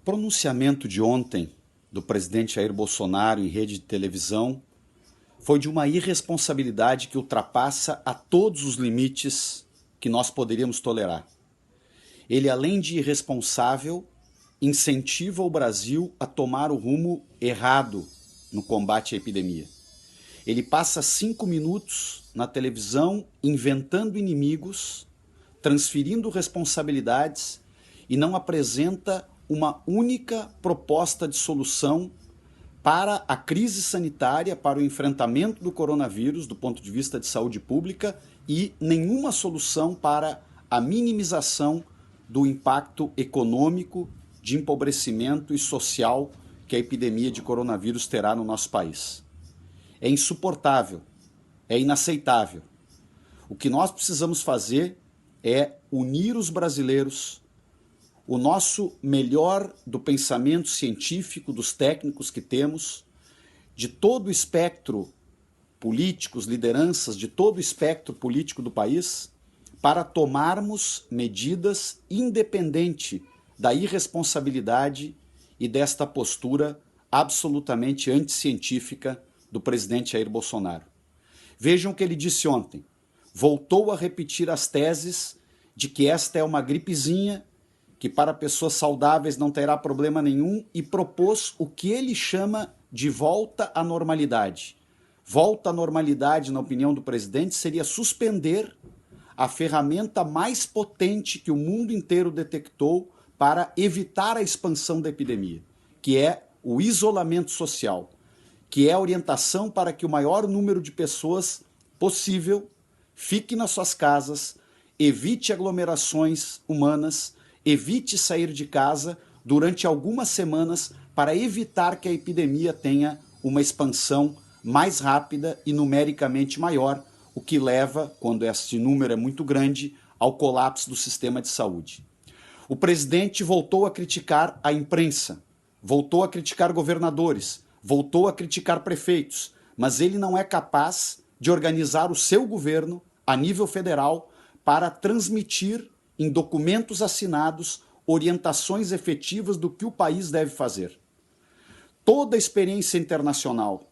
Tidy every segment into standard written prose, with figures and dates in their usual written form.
pronunciamento de ontem do presidente Jair Bolsonaro em rede de televisão foi de uma irresponsabilidade que ultrapassa a todos os limites que nós poderíamos tolerar. Ele, além de irresponsável, incentiva o Brasil a tomar o rumo errado no combate à epidemia. Ele passa 5 minutos na televisão inventando inimigos, transferindo responsabilidades e não apresenta uma única proposta de solução para a crise sanitária, para o enfrentamento do coronavírus do ponto de vista de saúde pública e nenhuma solução para a minimização do impacto econômico, de empobrecimento e social que a epidemia de coronavírus terá no nosso país. É insuportável, é inaceitável. O que nós precisamos fazer é unir os brasileiros, o nosso melhor do pensamento científico, dos técnicos que temos, de todo o espectro políticos, lideranças de todo o espectro político do país, para tomarmos medidas independente da irresponsabilidade e desta postura absolutamente anticientífica do presidente Jair Bolsonaro. Vejam o que ele disse ontem. Voltou a repetir as teses de que esta é uma gripezinha, que para pessoas saudáveis não terá problema nenhum, e propôs o que ele chama de volta à normalidade. Volta à normalidade, na opinião do presidente, seria suspender a ferramenta mais potente que o mundo inteiro detectou para evitar a expansão da epidemia, que é o isolamento social, que é a orientação para que o maior número de pessoas possível fique nas suas casas, evite aglomerações humanas, evite sair de casa durante algumas semanas para evitar que a epidemia tenha uma expansão mais rápida e numericamente maior, o que leva, quando esse número é muito grande, ao colapso do sistema de saúde. O presidente voltou a criticar a imprensa, voltou a criticar governadores, voltou a criticar prefeitos, mas ele não é capaz de organizar o seu governo a nível federal para transmitir em documentos assinados orientações efetivas do que o país deve fazer. Toda a experiência internacional,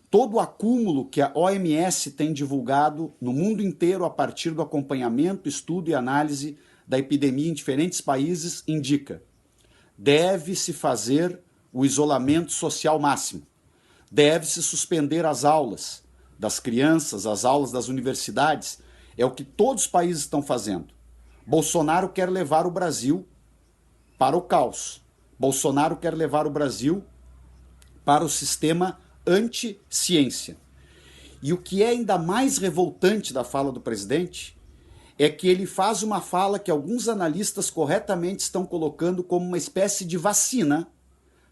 todo o acúmulo que a OMS tem divulgado no mundo inteiro a partir do acompanhamento, estudo e análise da epidemia em diferentes países indica: deve-se fazer o isolamento social máximo, deve-se suspender as aulas das crianças, as aulas das universidades, é o que todos os países estão fazendo. Bolsonaro quer levar o Brasil para o caos. Bolsonaro quer levar o Brasil para o sistema anti-ciência. E o que é ainda mais revoltante da fala do presidente é que ele faz uma fala que alguns analistas corretamente estão colocando como uma espécie de vacina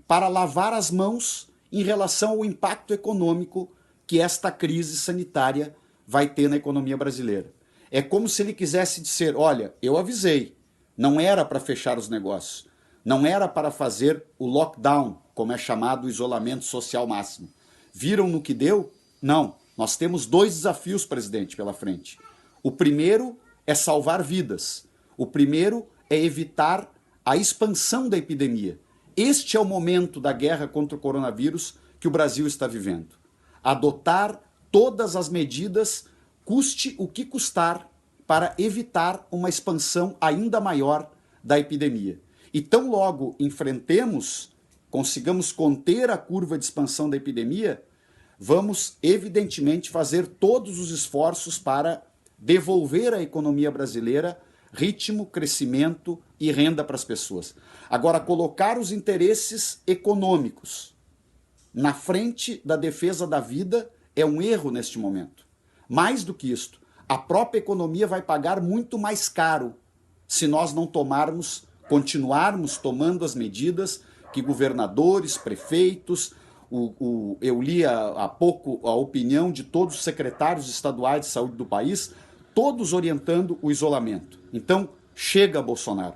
para lavar as mãos em relação ao impacto econômico que esta crise sanitária vai ter na economia brasileira. É como se ele quisesse dizer: olha, eu avisei, não era para fechar os negócios, não era para fazer o lockdown, como é chamado o isolamento social máximo. Viram no que deu? Não, nós temos 2 desafios, presidente, pela frente. O primeiro é salvar vidas, o primeiro é evitar a expansão da epidemia. Este é o momento da guerra contra o coronavírus que o Brasil está vivendo. Adotar todas as medidas, custe o que custar, para evitar uma expansão ainda maior da epidemia. E tão logo enfrentemos, consigamos conter a curva de expansão da epidemia, vamos evidentemente fazer todos os esforços para devolver à economia brasileira ritmo, crescimento e renda para as pessoas. Agora, colocar os interesses econômicos na frente da defesa da vida é um erro neste momento. Mais do que isto, a própria economia vai pagar muito mais caro se nós não continuarmos tomando as medidas que governadores, prefeitos, eu li há pouco a opinião de todos os secretários estaduais de saúde do país, todos orientando o isolamento. Então, chega, Bolsonaro.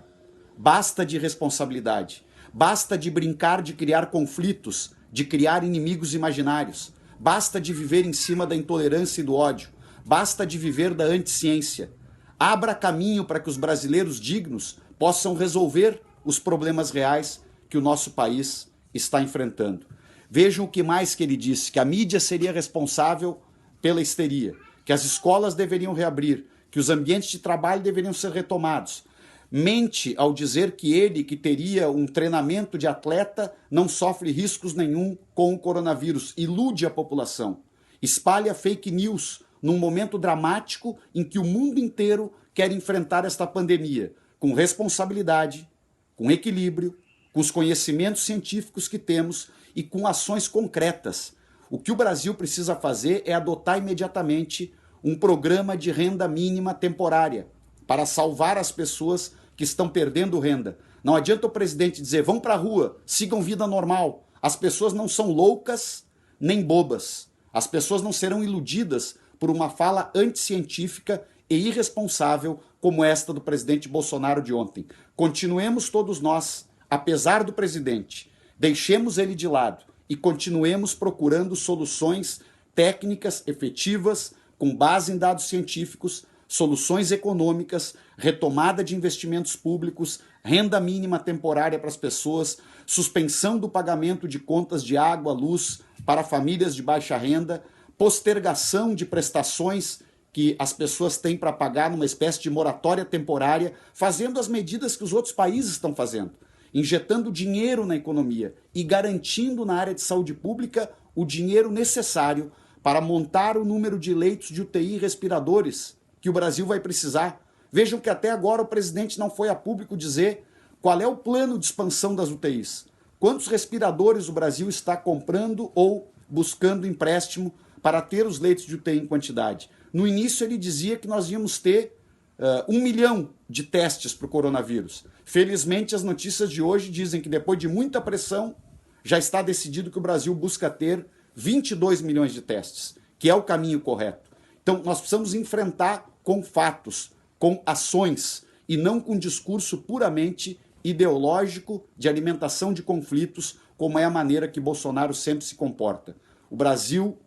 Basta de irresponsabilidade. Basta de brincar de criar conflitos, de criar inimigos imaginários. Basta de viver em cima da intolerância e do ódio. Basta de viver da anticiência. Abra caminho para que os brasileiros dignos possam resolver os problemas reais que o nosso país está enfrentando. Vejam o que mais que ele disse, que a mídia seria responsável pela histeria, que as escolas deveriam reabrir, que os ambientes de trabalho deveriam ser retomados. Mente ao dizer que ele, que teria um treinamento de atleta, não sofre riscos nenhum com o coronavírus. Ilude a população. Espalha fake news num momento dramático em que o mundo inteiro quer enfrentar esta pandemia com responsabilidade, com equilíbrio, com os conhecimentos científicos que temos e com ações concretas. O que o Brasil precisa fazer é adotar imediatamente um programa de renda mínima temporária para salvar as pessoas que estão perdendo renda. Não adianta o presidente dizer, vão para a rua, sigam vida normal. As pessoas não são loucas nem bobas. As pessoas não serão iludidas por uma fala anticientífica e irresponsável como esta do presidente Bolsonaro de ontem. Continuemos todos nós, apesar do presidente, deixemos ele de lado e continuemos procurando soluções técnicas efetivas, com base em dados científicos, soluções econômicas, retomada de investimentos públicos, renda mínima temporária para as pessoas, suspensão do pagamento de contas de água, luz para famílias de baixa renda, postergação de prestações que as pessoas têm para pagar numa espécie de moratória temporária, fazendo as medidas que os outros países estão fazendo, injetando dinheiro na economia e garantindo na área de saúde pública o dinheiro necessário para montar o número de leitos de UTI e respiradores que o Brasil vai precisar. Vejam que até agora o presidente não foi a público dizer qual é o plano de expansão das UTIs. Quantos respiradores o Brasil está comprando ou buscando empréstimo para ter os leitos de UTI em quantidade. No início ele dizia que nós íamos ter 1 milhão de testes para o coronavírus. Felizmente as notícias de hoje dizem que depois de muita pressão já está decidido que o Brasil busca ter 22 milhões de testes, que é o caminho correto. Então nós precisamos enfrentar com fatos, com ações e não com discurso puramente ideológico de alimentação de conflitos, como é a maneira que Bolsonaro sempre se comporta. O Brasil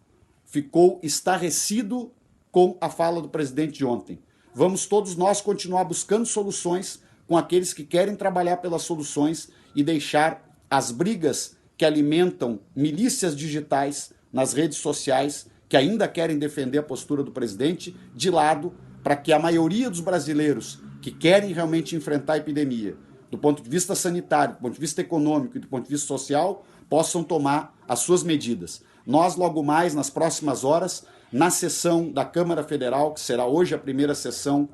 ficou estarrecido com a fala do presidente de ontem. Vamos todos nós continuar buscando soluções com aqueles que querem trabalhar pelas soluções e deixar as brigas que alimentam milícias digitais nas redes sociais que ainda querem defender a postura do presidente de lado, para que a maioria dos brasileiros que querem realmente enfrentar a epidemia, do ponto de vista sanitário, do ponto de vista econômico e do ponto de vista social, possam tomar as suas medidas. Nós, logo mais, nas próximas horas, na sessão da Câmara Federal, que será hoje a primeira sessão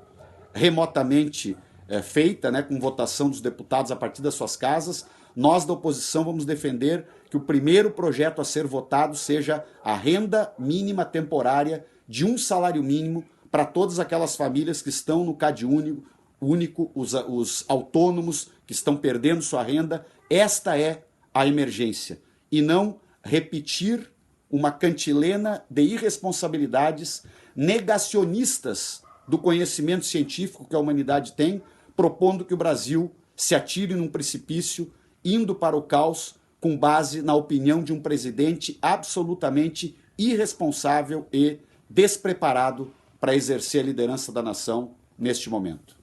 remotamente feita, né, com votação dos deputados a partir das suas casas, nós da oposição vamos defender que o primeiro projeto a ser votado seja a renda mínima temporária de um salário mínimo para todas aquelas famílias que estão no Cade único, os autônomos que estão perdendo sua renda. Esta é a emergência. E não repetir uma cantilena de irresponsabilidades negacionistas do conhecimento científico que a humanidade tem, propondo que o Brasil se atire num precipício, indo para o caos, com base na opinião de um presidente absolutamente irresponsável e despreparado para exercer a liderança da nação neste momento.